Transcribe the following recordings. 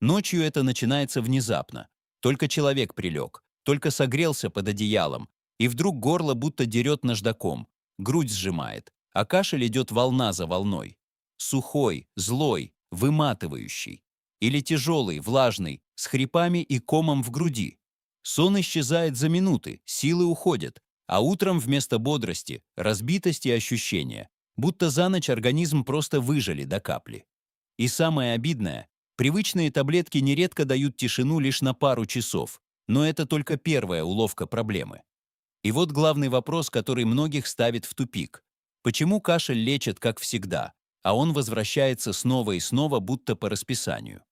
Ночью это начинается внезапно. Только человек прилег, только согрелся под одеялом, и вдруг горло будто дерет наждаком, грудь сжимает, а кашель идет волна за волной. Сухой, злой, выматывающий. Или тяжелый, влажный, с хрипами и комом в груди. Сон исчезает за минуты, силы уходят, а утром вместо бодрости, разбитости и ощущения, будто за ночь организм просто выжали до капли. И самое обидное, привычные таблетки нередко дают тишину лишь на пару часов, но это только первая уловка проблемы. И вот главный вопрос, который многих ставит в тупик. Почему кашель лечат как всегда, а он возвращается снова и снова, будто по расписанию?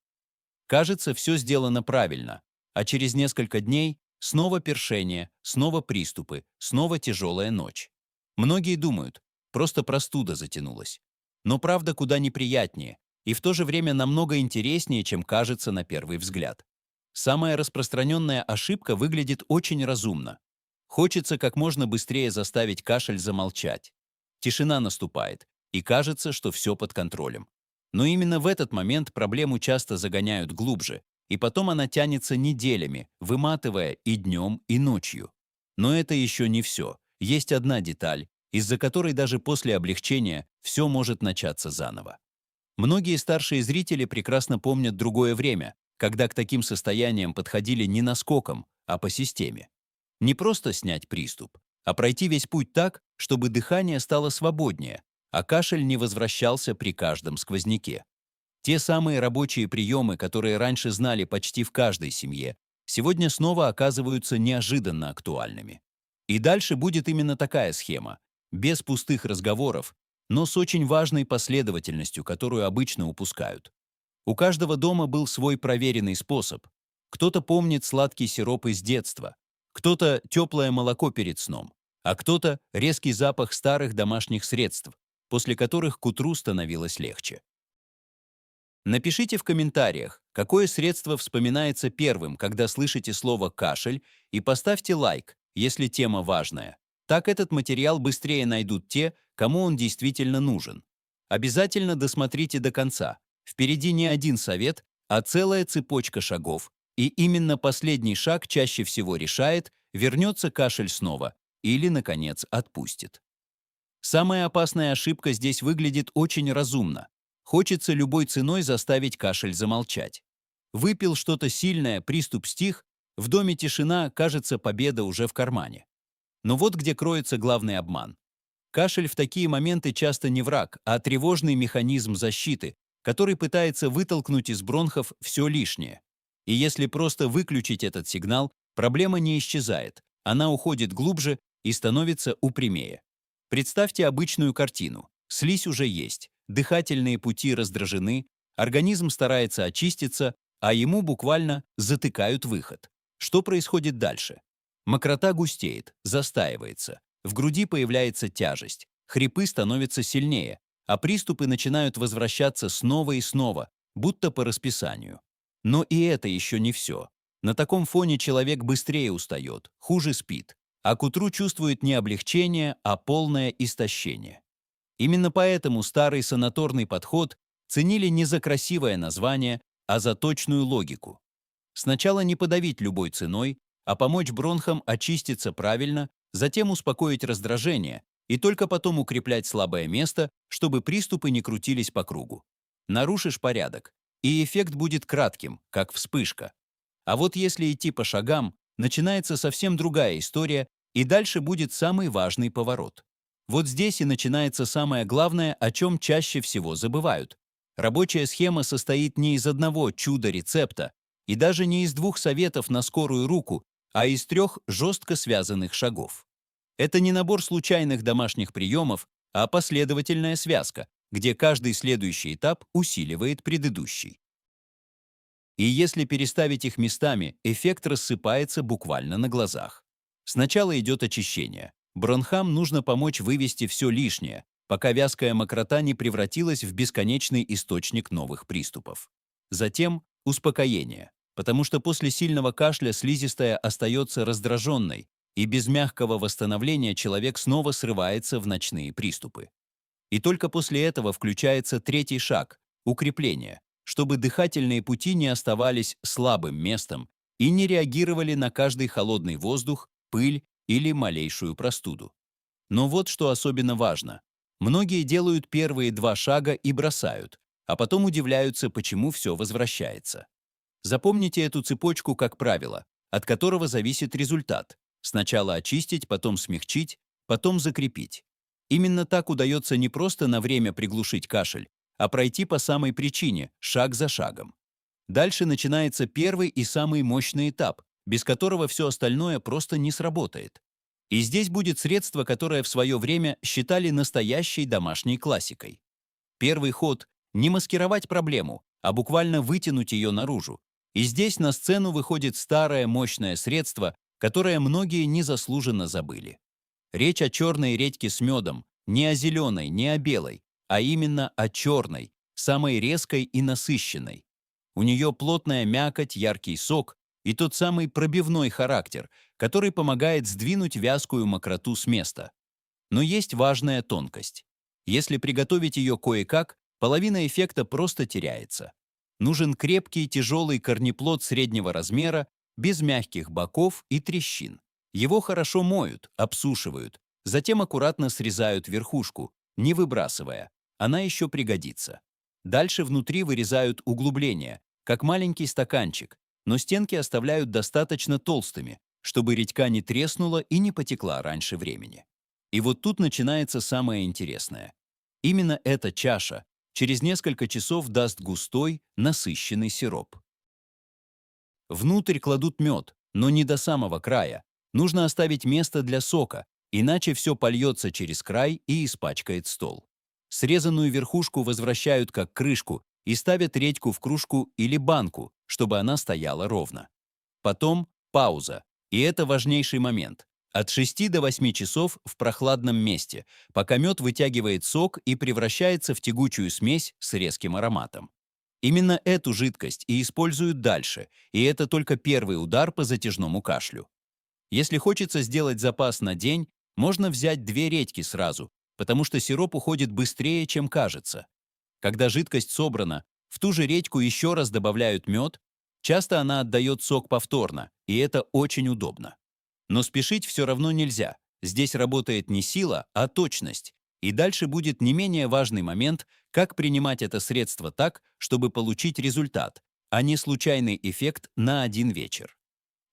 Кажется, все сделано правильно, а через несколько дней снова першение, снова приступы, снова тяжелая ночь. Многие думают, просто простуда затянулась. Но правда куда неприятнее и в то же время намного интереснее, чем кажется на первый взгляд. Самая распространенная ошибка выглядит очень разумно. Хочется как можно быстрее заставить кашель замолчать. Тишина наступает, и кажется, что все под контролем. Но именно в этот момент проблему часто загоняют глубже, и потом она тянется неделями, выматывая и днем, и ночью. Но это еще не все. Есть одна деталь, из-за которой даже после облегчения все может начаться заново. Многие старшие зрители прекрасно помнят другое время, когда к таким состояниям подходили не наскоком, а по системе. Не просто снять приступ, а пройти весь путь так, чтобы дыхание стало свободнее, а кашель не возвращался при каждом сквозняке. Те самые рабочие приемы, которые раньше знали почти в каждой семье, сегодня снова оказываются неожиданно актуальными. И дальше будет именно такая схема, без пустых разговоров, но с очень важной последовательностью, которую обычно упускают. У каждого дома был свой проверенный способ. Кто-то помнит сладкий сироп из детства, кто-то теплое молоко перед сном, а кто-то резкий запах старых домашних средств, после которых к утру становилось легче. Напишите в комментариях, какое средство вспоминается первым, когда слышите слово «кашель», и поставьте лайк, если тема важная. Так этот материал быстрее найдут те, кому он действительно нужен. Обязательно досмотрите до конца. Впереди не один совет, а целая цепочка шагов, и именно последний шаг чаще всего решает, вернется кашель снова или, наконец, отпустит. Самая опасная ошибка здесь выглядит очень разумно. Хочется любой ценой заставить кашель замолчать. Выпил что-то сильное, приступ стих, в доме тишина, кажется, победа уже в кармане. Но вот где кроется главный обман. Кашель в такие моменты часто не враг, а тревожный механизм защиты, который пытается вытолкнуть из бронхов все лишнее. И если просто выключить этот сигнал, проблема не исчезает, она уходит глубже и становится упрямее. Представьте обычную картину. Слизь уже есть, дыхательные пути раздражены, организм старается очиститься, а ему буквально затыкают выход. Что происходит дальше? Мокрота густеет, застаивается, в груди появляется тяжесть, хрипы становятся сильнее, а приступы начинают возвращаться снова и снова, будто по расписанию. Но и это еще не все. На таком фоне человек быстрее устает, хуже спит, а к утру чувствует не облегчение, а полное истощение. Именно поэтому старый санаторный подход ценили не за красивое название, а за точную логику. Сначала не подавить любой ценой, а помочь бронхам очиститься правильно, затем успокоить раздражение и только потом укреплять слабое место, чтобы приступы не крутились по кругу. Нарушишь порядок, и эффект будет кратким, как вспышка. А вот если идти по шагам, начинается совсем другая история, и дальше будет самый важный поворот. Вот здесь и начинается самое главное, о чем чаще всего забывают. Рабочая схема состоит не из одного чудо-рецепта и даже не из двух советов на скорую руку, а из трех жестко связанных шагов. Это не набор случайных домашних приемов, а последовательная связка, где каждый следующий этап усиливает предыдущий. И если переставить их местами, эффект рассыпается буквально на глазах. Сначала идет очищение. Бронхам нужно помочь вывести все лишнее, пока вязкая мокрота не превратилась в бесконечный источник новых приступов. Затем успокоение, потому что после сильного кашля слизистая остается раздраженной, и без мягкого восстановления человек снова срывается в ночные приступы. И только после этого включается третий шаг – укрепление, чтобы дыхательные пути не оставались слабым местом и не реагировали на каждый холодный воздух, пыль или малейшую простуду. Но вот что особенно важно. Многие делают первые 2 шага и бросают, а потом удивляются, почему все возвращается. Запомните эту цепочку как правило, от которого зависит результат. Сначала очистить, потом смягчить, потом закрепить. Именно так удается не просто на время приглушить кашель, а пройти по самой причине, шаг за шагом. Дальше начинается первый и самый мощный этап, без которого все остальное просто не сработает. И здесь будет средство, которое в свое время считали настоящей домашней классикой. Первый ход — не маскировать проблему, а буквально вытянуть ее наружу. И здесь на сцену выходит старое мощное средство, которое многие незаслуженно забыли. Речь о черной редьке с медом, не о зеленой, не о белой, а именно о черной, самой резкой и насыщенной. У нее плотная мякоть, яркий сок и тот самый пробивной характер, который помогает сдвинуть вязкую мокроту с места. Но есть важная тонкость. Если приготовить ее кое-как, половина эффекта просто теряется. Нужен крепкий, тяжелый корнеплод среднего размера, без мягких боков и трещин. Его хорошо моют, обсушивают, затем аккуратно срезают верхушку, не выбрасывая. Она еще пригодится. Дальше внутри вырезают углубления, как маленький стаканчик, но стенки оставляют достаточно толстыми, чтобы редька не треснула и не потекла раньше времени. И вот тут начинается самое интересное. Именно эта чаша через несколько часов даст густой, насыщенный сироп. Внутрь кладут мед, но не до самого края. Нужно оставить место для сока, иначе все польется через край и испачкает стол. Срезанную верхушку возвращают как крышку и ставят редьку в кружку или банку, чтобы она стояла ровно. Потом пауза, и это важнейший момент. От 6 до 8 часов в прохладном месте, пока мед вытягивает сок и превращается в тягучую смесь с резким ароматом. Именно эту жидкость и используют дальше, и это только первый удар по затяжному кашлю. Если хочется сделать запас на день, можно взять 2 редьки сразу, потому что сироп уходит быстрее, чем кажется. Когда жидкость собрана, в ту же редьку еще раз добавляют мед, часто она отдает сок повторно, и это очень удобно. Но спешить все равно нельзя. Здесь работает не сила, а точность. И дальше будет не менее важный момент, как принимать это средство так, чтобы получить результат, а не случайный эффект на один вечер.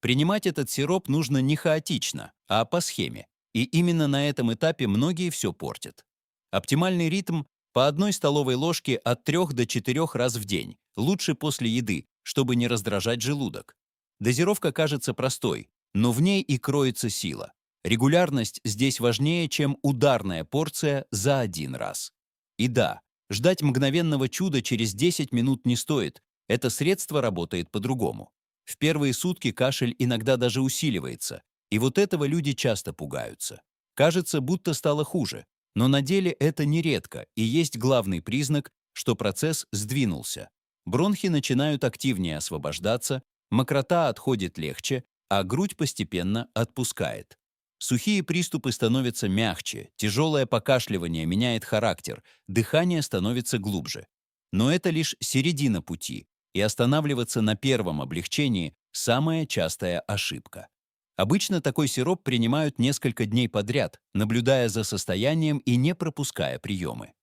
Принимать этот сироп нужно не хаотично, а по схеме. И именно на этом этапе многие все портят. Оптимальный ритм — по 1 столовой ложке от 3 до 4 раз в день, лучше после еды, чтобы не раздражать желудок. Дозировка кажется простой, но в ней и кроется сила. Регулярность здесь важнее, чем ударная порция за один раз. И да, ждать мгновенного чуда через 10 минут не стоит, это средство работает по-другому. В первые сутки кашель иногда даже усиливается, и вот этого люди часто пугаются. Кажется, будто стало хуже, но на деле это нередко, и есть главный признак, что процесс сдвинулся. Бронхи начинают активнее освобождаться, мокрота отходит легче, а грудь постепенно отпускает. Сухие приступы становятся мягче, тяжелое покашливание меняет характер, дыхание становится глубже. Но это лишь середина пути, и останавливаться на первом облегчении — самая частая ошибка. Обычно такой сироп принимают несколько дней подряд, наблюдая за состоянием и не пропуская приемы.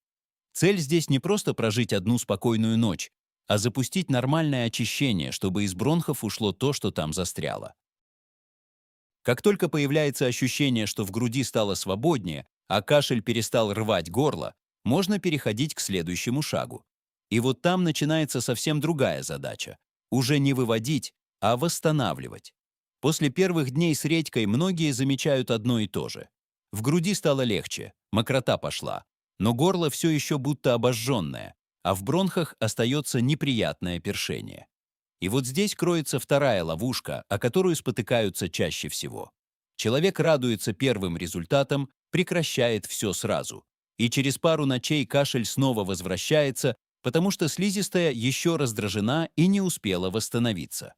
Цель здесь не просто прожить одну спокойную ночь, а запустить нормальное очищение, чтобы из бронхов ушло то, что там застряло. Как только появляется ощущение, что в груди стало свободнее, а кашель перестал рвать горло, можно переходить к следующему шагу. И вот там начинается совсем другая задача. Уже не выводить, а восстанавливать. После первых дней с редькой многие замечают одно и то же. В груди стало легче, мокрота пошла, но горло все еще будто обожженное, а в бронхах остается неприятное першение. И вот здесь кроется вторая ловушка, о которую спотыкаются чаще всего. Человек радуется первым результатам, прекращает все сразу. И через пару ночей кашель снова возвращается, потому что слизистая еще раздражена и не успела восстановиться.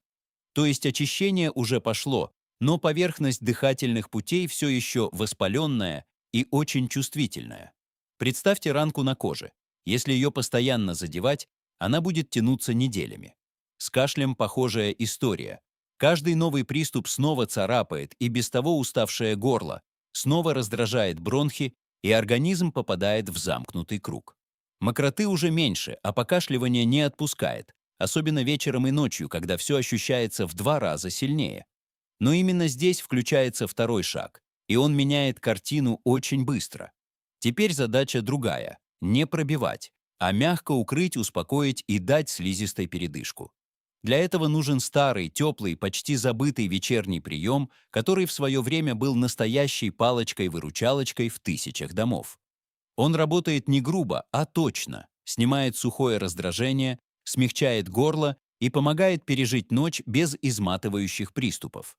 То есть очищение уже пошло, но поверхность дыхательных путей все еще воспаленная и очень чувствительная. Представьте ранку на коже. Если ее постоянно задевать, она будет тянуться неделями. С кашлем похожая история. Каждый новый приступ снова царапает и без того уставшее горло, снова раздражает бронхи, и организм попадает в замкнутый круг. Мокроты уже меньше, а покашливание не отпускает, особенно вечером и ночью, когда все ощущается в 2 раза сильнее. Но именно здесь включается второй шаг, и он меняет картину очень быстро. Теперь задача другая — не пробивать, а мягко укрыть, успокоить и дать слизистой передышку. Для этого нужен старый, теплый, почти забытый вечерний прием, который в свое время был настоящей палочкой-выручалочкой в тысячах домов. Он работает не грубо, а точно, снимает сухое раздражение, смягчает горло и помогает пережить ночь без изматывающих приступов.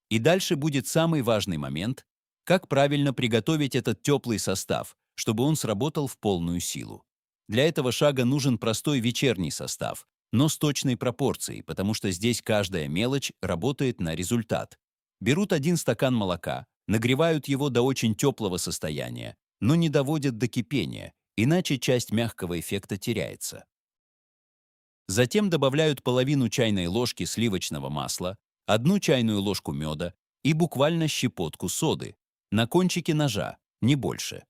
И дальше будет самый важный момент — как правильно приготовить этот теплый состав, чтобы он сработал в полную силу. Для этого шага нужен простой вечерний состав, но с точной пропорцией, потому что здесь каждая мелочь работает на результат. Берут 1 стакан молока, нагревают его до очень теплого состояния, но не доводят до кипения, иначе часть мягкого эффекта теряется. Затем добавляют половину чайной ложки сливочного масла, 1 чайную ложку меда и буквально щепотку соды, на кончике ножа, не больше.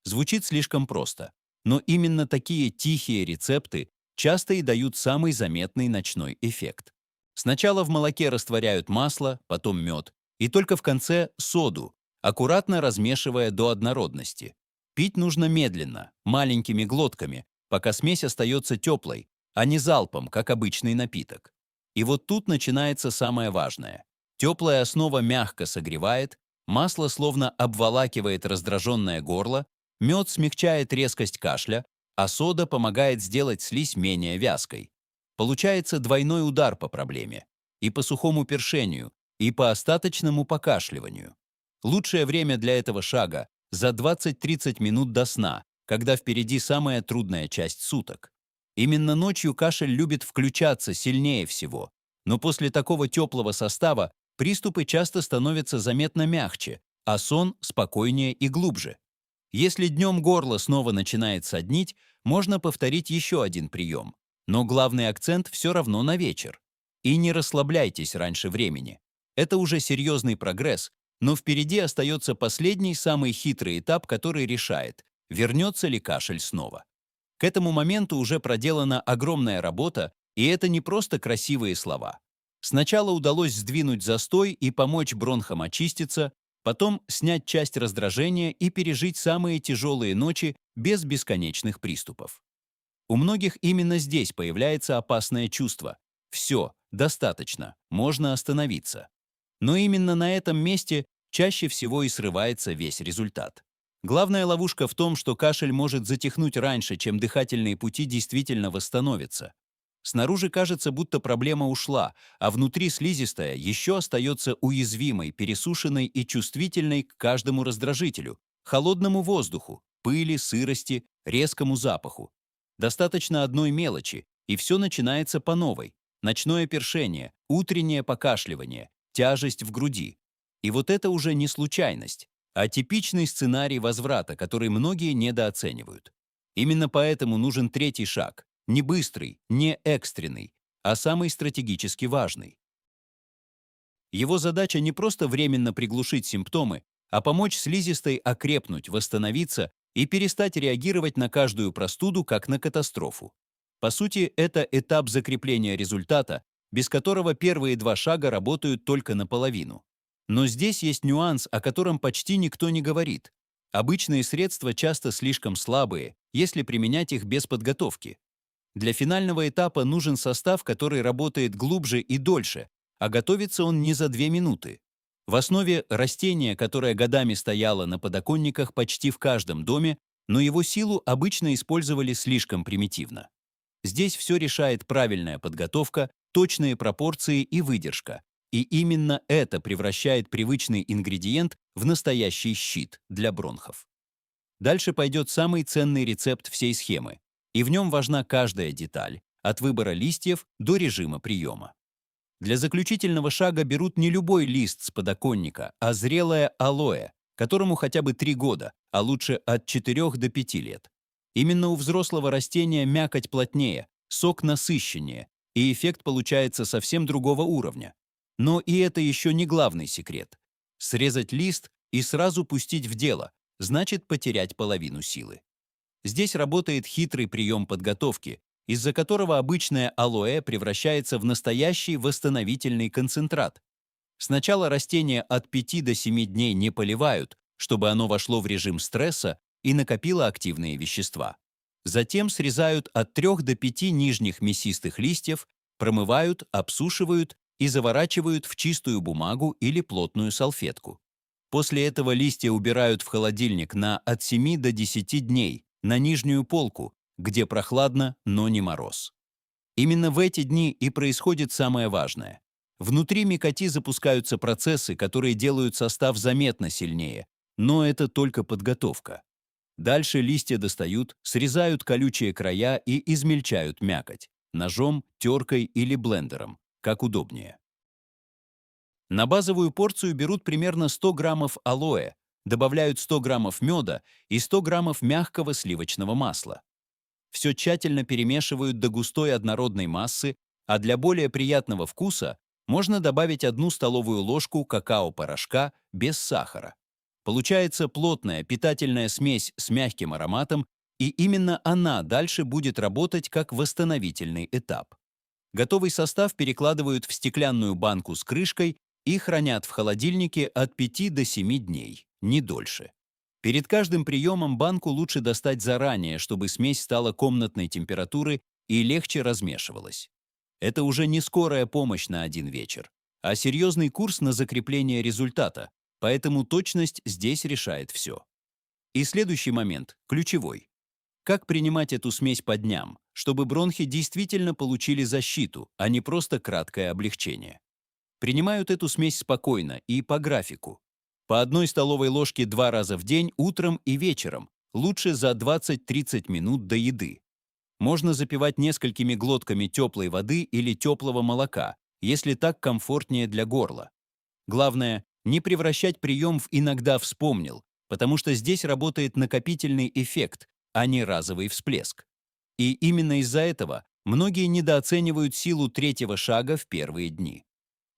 Звучит слишком просто, но именно такие тихие рецепты часто и дают самый заметный ночной эффект. Сначала в молоке растворяют масло, потом мед, и только в конце соду, аккуратно размешивая до однородности. Пить нужно медленно, маленькими глотками, пока смесь остается теплой, а не залпом, как обычный напиток. И вот тут начинается самое важное. Теплая основа мягко согревает, масло словно обволакивает раздраженное горло, мед смягчает резкость кашля, а сода помогает сделать слизь менее вязкой. Получается двойной удар по проблеме. И по сухому першению, и по остаточному покашливанию. Лучшее время для этого шага — за 20-30 минут до сна, когда впереди самая трудная часть суток. Именно ночью кашель любит включаться сильнее всего, но после такого теплого состава приступы часто становятся заметно мягче, а сон спокойнее и глубже. Если днем горло снова начинает соднить, можно повторить еще один прием, но главный акцент все равно на вечер. И не расслабляйтесь раньше времени. Это уже серьезный прогресс, но впереди остается последний, самый хитрый этап, который решает, вернется ли кашель снова. К этому моменту уже проделана огромная работа, и это не просто красивые слова. Сначала удалось сдвинуть застой и помочь бронхам очиститься, потом снять часть раздражения и пережить самые тяжелые ночи без бесконечных приступов. У многих именно здесь появляется опасное чувство. Все, достаточно, можно остановиться. Но именно на этом месте чаще всего и срывается весь результат. Главная ловушка в том, что кашель может затихнуть раньше, чем дыхательные пути действительно восстановятся. Снаружи кажется, будто проблема ушла, а внутри слизистая еще остается уязвимой, пересушенной и чувствительной к каждому раздражителю, холодному воздуху, пыли, сырости, резкому запаху. Достаточно одной мелочи, и все начинается по новой. Ночное першение, утреннее покашливание, тяжесть в груди. И вот это уже не случайность, а типичный сценарий возврата, который многие недооценивают. Именно поэтому нужен третий шаг. Не быстрый, не экстренный, а самый стратегически важный. Его задача не просто временно приглушить симптомы, а помочь слизистой окрепнуть, восстановиться и перестать реагировать на каждую простуду как на катастрофу. По сути, это этап закрепления результата, без которого первые 2 шага работают только наполовину. Но здесь есть нюанс, о котором почти никто не говорит. Обычные средства часто слишком слабые, если применять их без подготовки. Для финального этапа нужен состав, который работает глубже и дольше, а готовится он не за 2 минуты. В основе растение, которое годами стояло на подоконниках почти в каждом доме, но его силу обычно использовали слишком примитивно. Здесь все решает правильная подготовка, точные пропорции и выдержка. И именно это превращает привычный ингредиент в настоящий щит для бронхов. Дальше пойдет самый ценный рецепт всей схемы. И в нем важна каждая деталь, от выбора листьев до режима приема. Для заключительного шага берут не любой лист с подоконника, а зрелое алоэ, которому хотя бы 3 года, а лучше от 4 до 5 лет. Именно у взрослого растения мякоть плотнее, Сок насыщеннее, и эффект получается совсем другого уровня. Но и это еще не главный секрет. Срезать лист и сразу пустить в дело значит потерять половину силы. Здесь работает хитрый прием подготовки, из-за которого обычное алоэ превращается в настоящий восстановительный концентрат. Сначала растение от 5 до 7 дней не поливают, чтобы оно вошло в режим стресса и накопило активные вещества. Затем срезают от 3 до 5 нижних мясистых листьев, промывают, обсушивают и заворачивают в чистую бумагу или плотную салфетку. После этого листья убирают в холодильник на от 7 до 10 дней, на нижнюю полку, где прохладно, но не мороз. Именно в эти дни и происходит самое важное. Внутри мекоти запускаются процессы, которые делают состав заметно сильнее, но это только подготовка. Дальше листья достают, срезают колючие края и измельчают мякоть ножом, теркой или блендером, как удобнее. На базовую порцию берут примерно 100 граммов алоэ, добавляют 100 граммов меда и 100 граммов мягкого сливочного масла. Все тщательно перемешивают до густой однородной массы, а для более приятного вкуса можно добавить 1 столовую ложку какао-порошка без сахара. Получается плотная питательная смесь с мягким ароматом, и именно она дальше будет работать как восстановительный этап. Готовый состав перекладывают в стеклянную банку с крышкой и хранят в холодильнике от 5 до 7 дней, не дольше. Перед каждым приемом банку лучше достать заранее, чтобы смесь стала комнатной температуры и легче размешивалась. Это уже не скорая помощь на один вечер, а серьезный курс на закрепление результата, поэтому точность здесь решает все. И следующий момент, ключевой. Как принимать эту смесь по дням, чтобы бронхи действительно получили защиту, а не просто краткое облегчение? Принимают эту смесь спокойно и по графику. По 1 столовой ложке 2 раза в день, утром и вечером, лучше за 20-30 минут до еды. Можно запивать несколькими глотками теплой воды или теплого молока, если так комфортнее для горла. Главное, не превращать прием в «иногда вспомнил», потому что здесь работает накопительный эффект, а не разовый всплеск. И именно из-за этого многие недооценивают силу третьего шага в первые дни.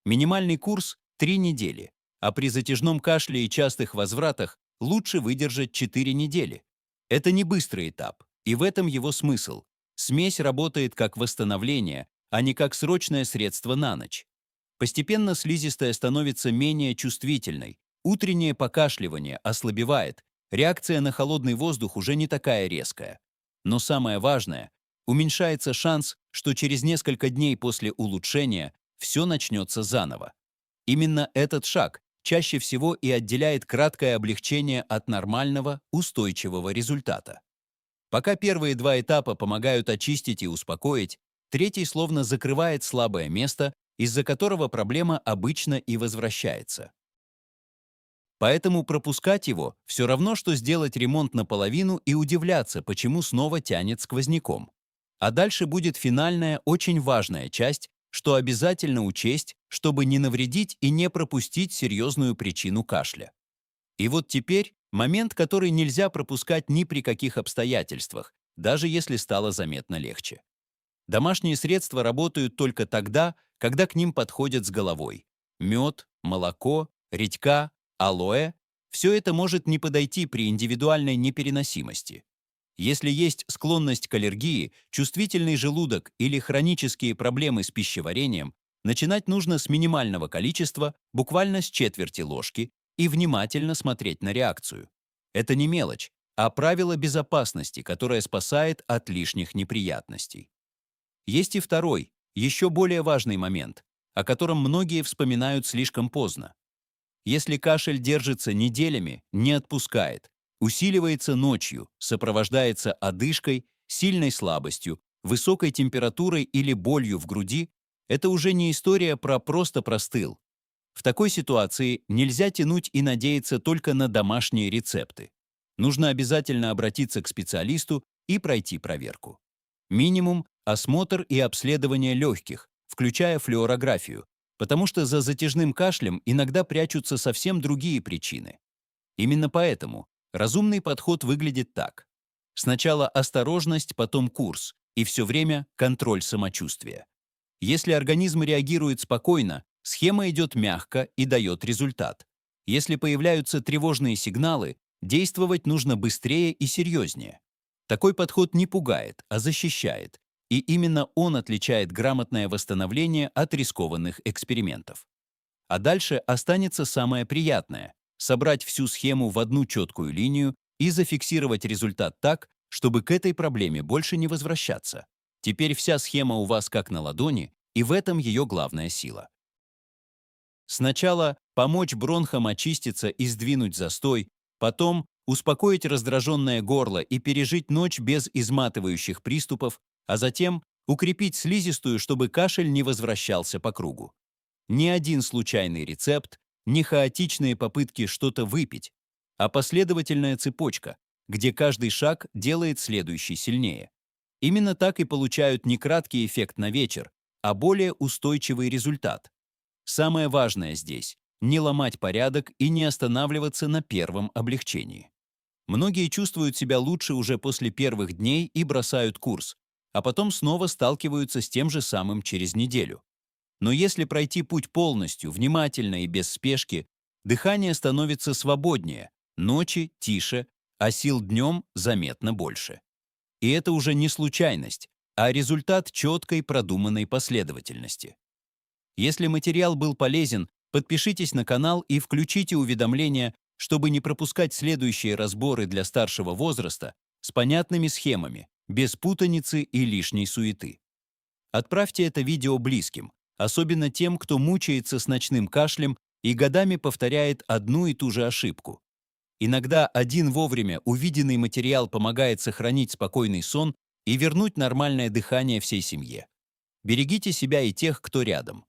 Минимальный курс – 3 недели, а при затяжном кашле и частых возвратах лучше выдержать 4 недели. Это не быстрый этап, и в этом его смысл. Смесь работает как восстановление, а не как срочное средство на ночь. Постепенно слизистая становится менее чувствительной, утреннее покашливание ослабевает, реакция на холодный воздух уже не такая резкая. Но самое важное – уменьшается шанс, что через несколько дней после улучшения все начнется заново. Именно этот шаг чаще всего и отделяет краткое облегчение от нормального, устойчивого результата. Пока первые 2 этапа помогают очистить и успокоить, третий словно закрывает слабое место, из-за которого проблема обычно и возвращается. Поэтому пропускать его все равно, что сделать ремонт наполовину и удивляться, почему снова тянет сквозняком. А дальше будет финальная, очень важная часть, что обязательно учесть, чтобы не навредить и не пропустить серьезную причину кашля. И вот теперь момент, который нельзя пропускать ни при каких обстоятельствах, даже если стало заметно легче. Домашние средства работают только тогда, когда к ним подходят с головой. Мед, молоко, редька, алоэ – все это может не подойти при индивидуальной непереносимости. Если есть склонность к аллергии, чувствительный желудок или хронические проблемы с пищеварением, начинать нужно с минимального количества, буквально с четверти ложки, и внимательно смотреть на реакцию. Это не мелочь, а правило безопасности, которое спасает от лишних неприятностей. Есть и второй, еще более важный момент, о котором многие вспоминают слишком поздно. Если кашель держится неделями, не отпускает, усиливается ночью, сопровождается одышкой, сильной слабостью, высокой температурой или болью в груди, это уже не история про «просто простыл». В такой ситуации нельзя тянуть и надеяться только на домашние рецепты. Нужно обязательно обратиться к специалисту и пройти проверку. Минимум – осмотр и обследование легких, включая флюорографию, потому что за затяжным кашлем иногда прячутся совсем другие причины. Именно поэтому разумный подход выглядит так. Сначала осторожность, потом курс, и все время контроль самочувствия. Если организм реагирует спокойно, схема идет мягко и дает результат. Если появляются тревожные сигналы, действовать нужно быстрее и серьезнее. Такой подход не пугает, а защищает, и именно он отличает грамотное восстановление от рискованных экспериментов. А дальше останется самое приятное — собрать всю схему в одну четкую линию и зафиксировать результат так, чтобы к этой проблеме больше не возвращаться. Теперь вся схема у вас как на ладони, и в этом ее главная сила. Сначала помочь бронхам очиститься и сдвинуть застой, потом успокоить раздраженное горло и пережить ночь без изматывающих приступов, а затем укрепить слизистую, чтобы кашель не возвращался по кругу. Ни один случайный рецепт, ни хаотичные попытки что-то выпить, а последовательная цепочка, где каждый шаг делает следующий сильнее. Именно так и получают не краткий эффект на вечер, а более устойчивый результат. Самое важное здесь — не ломать порядок и не останавливаться на первом облегчении. Многие чувствуют себя лучше уже после первых дней и бросают курс, а потом снова сталкиваются с тем же самым через неделю. Но если пройти путь полностью, внимательно и без спешки, дыхание становится свободнее, ночи тише, а сил днем заметно больше. И это уже не случайность, а результат четкой продуманной последовательности. Если материал был полезен, подпишитесь на канал и включите уведомления, чтобы не пропускать следующие разборы для старшего возраста с понятными схемами, без путаницы и лишней суеты. Отправьте это видео близким, особенно тем, кто мучается с ночным кашлем и годами повторяет одну и ту же ошибку. Иногда один вовремя увиденный материал помогает сохранить спокойный сон и вернуть нормальное дыхание всей семье. Берегите себя и тех, кто рядом.